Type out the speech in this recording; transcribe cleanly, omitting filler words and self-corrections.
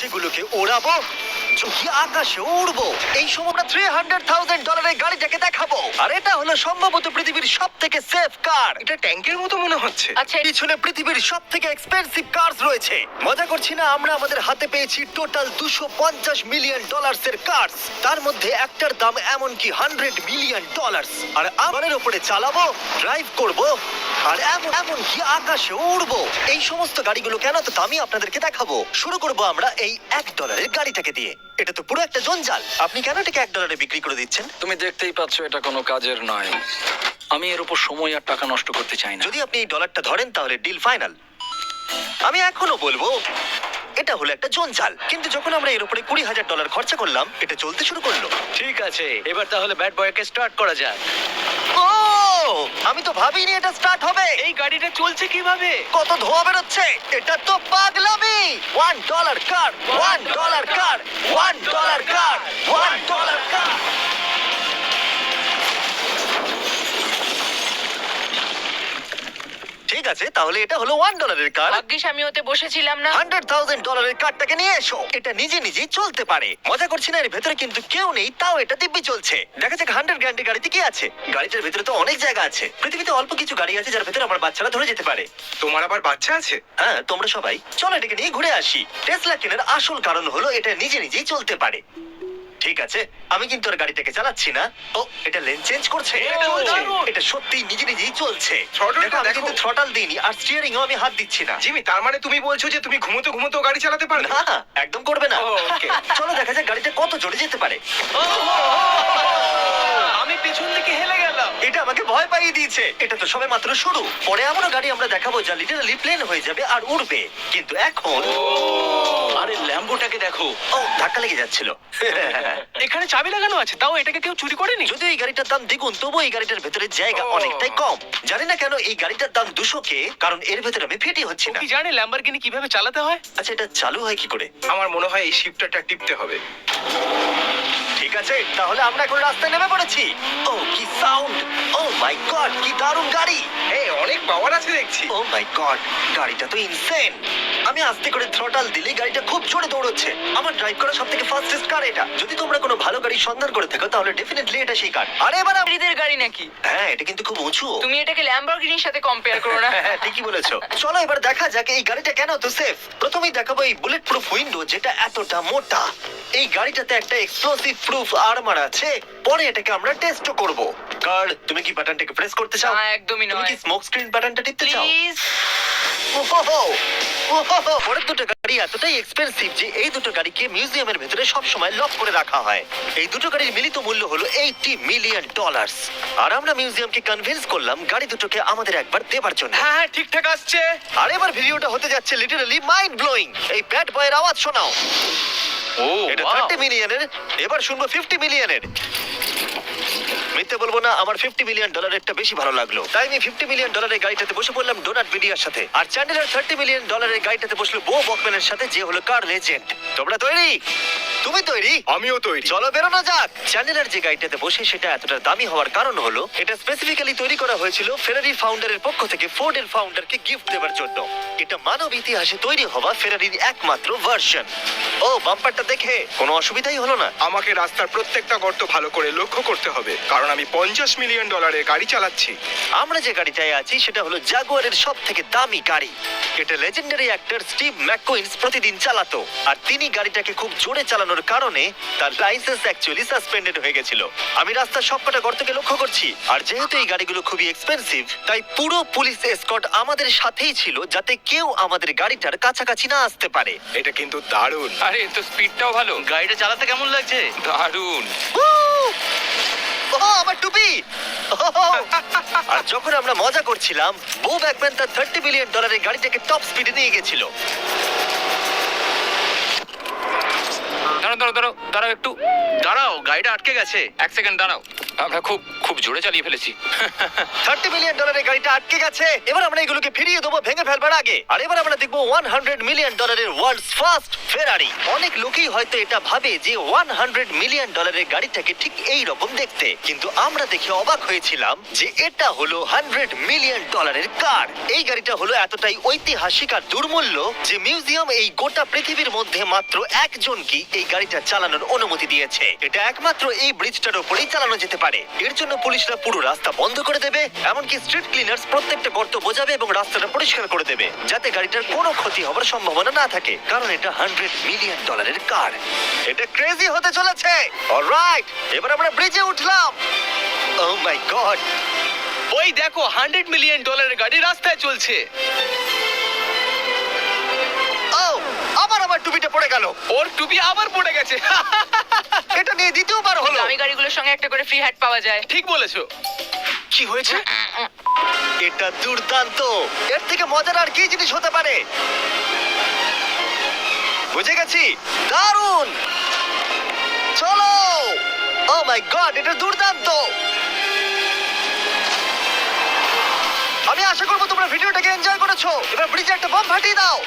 সেগুলোকে ওড়াবো, ঝুঁকি আকাশে উড়বো। এই সময় আমরা $300,000 গাড়িটাকে দেখাবো। আর এটা হলো সম্ভবত পৃথিবীর সব থেকে সেফ কার। এটা ট্যাঙ্কের মতো মনে হচ্ছে। আচ্ছা পিছনে পৃথিবীর সব থেকে এক্সপেন্সিভ কার্স রয়েছে। মজা করছি না, আমরা আমাদের হাতে পেয়েছি টোটাল $250 মিলিয়ন এর কার্স। তার মধ্যে একটার দাম এমনকি $100 মিলিয়ন। আর আমাদের উপরে চালাবো, ড্রাইভ করব, আর এমনকি আকাশে উড়বো। এই সমস্ত গাড়িগুলো কেন তো আমি আপনাদেরকে দেখাবো। শুরু করব আমরা এই $1 গাড়িটাকে দিয়ে। এটা তো পুরো একটা জঞ্জাল। আপনি কেন এটাকে $1 বিক্রি করে দিচ্ছেন? তুমি দেখতেই পাচ্ছ এটা কোনো কাজের নয়। আমি এর উপর সময় আর টাকা নষ্ট করতে চাই না। যদি আপনি এই ডলারটা ধরেন তাহলে ডিল ফাইনাল। আমি এখনো বলবো এটা হলো একটা জঞ্জাল, কিন্তু যখন আমরা এর উপরে $20,000 খরচা করলাম, এটা চলতে শুরু করলো। ঠিক আছে, এবার তাহলে ব্যাড বয়কে স্টার্ট করা যাক। ও, আমি তো ভাবিনি এটা স্টার্ট হবে। এই গাড়িটা চলছে কিভাবে? কত ধোঁয়া বেরোচ্ছে, এটা তো পাগলামি। $1 কার, $1 কার, $1 কার, $1 কার। ঠিক আছে, তাহলে এটা হলো $1 কার। ভাগ্যিস আমি ওতে বসেছিলাম না। $100,000 কারটাকে নিয়ে এসো। এটা নিজে নিজেই চলতে পারে। মজা করছি না, এর ভেতরে কিন্তু কেউ নেই, তাও এটা দিব্যি চলছে। দেখা যাক 100 গ্র্যান্ডের গাড়িতে কি আছে। গাড়িটার ভেতরে তো অনেক জায়গা আছে। পৃথিবীতে অল্প কিছু গাড়ি আছে যার ভেতরে আমার বাচ্চারা ধরে যেতে পারে। তোমার আবার বাচ্চা আছে? হ্যাঁ, তোমরা সবাই চলো এটাকে নিয়ে ঘুরে আসি। টেসলা কেনার আসল কারণ হলো এটা নিজে নিজেই চলতে পারে। ঠিক আছে, আমি কিন্তু আর গাড়িটাকে চালাচ্ছি না। ও, এটা লেন চেঞ্জ করছে। এটা তো দারুণ। এটা সত্যি নিজে নিজেই চলছে। Throttle-টা দেখো, আমি দেখো। কিন্তু থ্রটাল দিইনি, আর স্টিয়ারিংও আমি হাত দিচ্ছি না। জিমি, তার মানে তুমি বলছো যে তুমি ঘুমোতে ঘুমোতে গাড়ি চালাতে পারবে? না, একদম করবে না। ও, okay. চলো দেখা যাক গাড়িটা কত জোরে যেতে পারে। আমি পেছন থেকে হেলে গেলাম। এটা আমাকে ভয় পাইয়ে দিয়েছে। এটা তো সবে মাত্র শুরু। পরে এমনও গাড়ি আমরা দেখাবো যা লিটারালি প্লেন হয়ে যাবে আর উড়বে। কিন্তু এখন আরে ল্যাম্বোটাকে দেখো। ও, ধাক্কা লেগে যাচ্ছিল। এখানে চাবি লাগানো আছে, তাও এটাকে কেউ চুরি করেনি। যদিও এই গাড়িটার দাম দ্বিগুণ, তবু এই গাড়িটার ভেতরে জায়গা ও। অনেকটাই কম। জানি না কেন এই গাড়িটার দাম 200K, কারণ এর ভেতরে আমি ফিটি হচ্ছি না। কি জানে ল্যাম্বরগিনি কিভাবে চালাতে হয়? আচ্ছা, এটা চালু হয় কি করে? আমার মনে হয় এই শিফটারটা টিপতে হবে। ঠিক আছে, তাহলে আমরা এখন রাস্তায় নেমে পড়েছি। ও, কি সাউন্ড! ও মাই গড, কি দারুণ গাড়ি! এই অনেক পাওয়ার আছে দেখছি। ও মাই গড, গাড়িটা তো ইনসেন। আমি আস্তে করে থ্রটাল দিলে গাড়িটা খুব জোরে দৌড়চ্ছে। আমার ড্রাইভ করা সবথেকে ফাস্টেস্ট কার এটা। যদি তোমরা কোনো ভালো গাড়ি সন্ধান করে থাকো তাহলে ডেফিনেটলি এটা সেই কার। আরে এবার নিজেদের গাড়ি নাকি? হ্যাঁ, এটা কিন্তু খুব উঁচু। তুমি এটাকে ল্যাম্বরগিনির সাথে কম্পেয়ার করো না। হ্যাঁ, ঠিকই বলেছো। চলো এবার দেখা যাক এই গাড়িটা কেন তো সেফ। প্রথমেই দেখাবো এই বুলেট প্রুফ উইন্ডো, যেটা এতটা মোটা। এই গাড়িটাতে একটা এক্সপ্লোসিভ প্রুফ আর্মার আছে। পরে এটাকে আমরা টেস্ট করব। কার, তুমি কি বাটনটাকে প্রেস করতে চাও? না, একদমই তুমি নয়। কি স্মোক স্ক্রিন বাটনটা টিপতে চাও? প্লিজ। ওহো, ওহো, পরের দুটো গাড়ি এতটাই এক্সপেন্সিভ যে এই দুটো গাড়িকে মিউজিয়ামের ভেতরে সব সময় লক করে রাখা হয়। এই দুটো গাড়ির মিলিত মূল্য হলো $80 মিলিয়ন। আর আমরা মিউজিয়ামকে কনভিন্স করলাম গাড়ি দুটোকে আমাদের একবার দেবার জন্য। হ্যাঁ হ্যাঁ, ঠিকঠাক আসছে। আর এবার ভিডিওটা হতে যাচ্ছে লিটারালি মাইন্ড ব্লোয়িং। এই ব্যাড বয়ের আওয়াজ শোনাও। ও, এটা wow! 30 মিলিয়নের, এবার শুনবো 50 মিলিয়নের। মিথ্যে বলবো না, আমার $50 মিলিয়ন বেশি ভালো লাগলো। তাই আমি $50 মিলিয়ন গাড়িটাতে বসে পড়লাম ডোনাট মিডিয়ার সাথে। আর চ্যান্ডেলার $30 মিলিয়ন গাড়িটাতে বসলো বো বকম্যানের সাথে, যে হলো কার লেজেন্ড। তোমরা তৈরি? তুমি তৈরি? আমিও তৈরি। চলো বেরোনো যাক। চ্যান্ডেলার যে গাড়িটাতে বসে সেটা এতটা দামি হওয়ার কারণ হলো এটা স্পেসিফিক্যালি তৈরি করা হয়েছিল ফেরারি ফাউন্ডারের পক্ষ থেকে ফোর্ডের ফাউন্ডারকে গিফট দেওয়ার জন্য। এটা মানব ইতিহাসে তৈরি হওয়া ফেরারির একমাত্র ভার্সন। ও, বাম্পারটা দেখে কোনো অসুবিধাই হলো না। আমাকে রাস্তার প্রত্যেকটা গর্ত ভালো করে লক্ষ্য করতে হবে, কারণ আমি $50 মিলিয়ন গাড়ি চালাচ্ছি। আমরা যে গাড়িটায় আছি সেটা হলো জাগুয়ারের সব থেকে দামি গাড়ি। এটা লেজেন্ডারি অ্যাক্টর স্টিভ ম্যাককুইন্স প্রতিদিন চালাতো। আর তিনি গাড়িটাকে খুব জোরে চালানোর কারণে তার লাইসেন্স অ্যাকচুয়ালি সাসপেন্ডেড হয়ে গেছিল। আমি রাস্তার সবকটা গর্তকে লক্ষ্য করছি। আর যেহেতু এই গাড়িগুলো খুবই এক্সপেন্সিভ, তাই পুরো পুলিশ এসকর্ট আমাদের সাথেই ছিল, যাতে কেউ আমাদের গাড়িটার কাছাকাছি না আসতে পারে। এটা কিন্তু দারুণ। আরে তো স্পিডটাও ভালো। গাড়িটা চালাতে কেমন লাগছে? দারুণ। ওহ, আমার টুপি! ওহ! আর যখন আমরা মজা করছিলাম, বো ব্যাকম্যান তার $30 মিলিয়ন গাড়িটাকে টপ স্পিডে নিয়ে গেছিল। দাঁড়াও দাঁড়াও দাঁড়াও দাঁড়াও একটু। দাঁড়াও, গাড়িটা আটকে গেছে। 1 সেকেন্ড দাঁড়াও। আমরা খুব খুব জোরে চালিয়ে ফেলেছি। $30 মিলিয়ন গাড়িটা আটকে গেছে। এবার আমরা এগুলোকে ফিরিয়ে দেবো ভেঙে ফেলবার আগে। আর এবার আমরা দেখবো $100 মিলিয়ন ওয়ার্ল্ডস ফার্স্ট ফেরারি। অনেক লোকেই হয়তো এটা ভাবে যে $100 মিলিয়ন গাড়িটাকে ঠিক এই রকম দেখতে, কিন্তু আমরা দেখে অবাক হয়েছিলাম যে এটা হলো $100 মিলিয়ন কার। এই গাড়িটা হলো এতটাই ঐতিহাসিক আর দুর্মূল্য যে মিউজিয়াম এই গোটা পৃথিবীর মধ্যে মাত্র একজনকে এই গাড়িটা চালানোর অনুমতি দিয়েছে। এটা একমাত্র এই ব্রিজটার উপরেই চালানো যেতে পারে। এর জন্য পুলিশরা পুরো রাস্তা বন্ধ করে দেবে, এমনকি স্ট্রিট ক্লিনার্স প্রত্যেকটা গর্ত বোঝাবে এবং রাস্তাটা পরিষ্কার করে দেবে, যাতে গাড়িটার কোনো ক্ষতি হওয়ার সম্ভাবনা না থাকে, কারণ এটা $100 মিলিয়ন কার। এটা ক্রেজি হতে চলেছে। অলরাইট, এবার আমরা ব্রিজে উঠলাম। ও মাই গড, ওই দেখো, $100 মিলিয়ন গাড়ি রাস্তায় চলছে। ও আমার টুপিটা পড়ে গেল। ওর টুপি আবার পড়ে গেছে। এটা নিয়ে দ্বিতীয়বার হলো। দামি গাড়িগুলোর সঙ্গে একটা করে ফ্রি হ্যাট পাওয়া যায়। ঠিক বলেছো। কি হয়েছে? এটা দুর্দান্ত। এর থেকে মজার আর কি জিনিস হতে পারে? বুঝে গেছি, দারুণ। চলো। ও মাই গড, এটা দুর্দান্ত। আমি আশা করবো তোমরা ভিডিওটাকে এনজয় করেছো। এবার ব্রিজে একটা বম ফাটিয়ে দাও।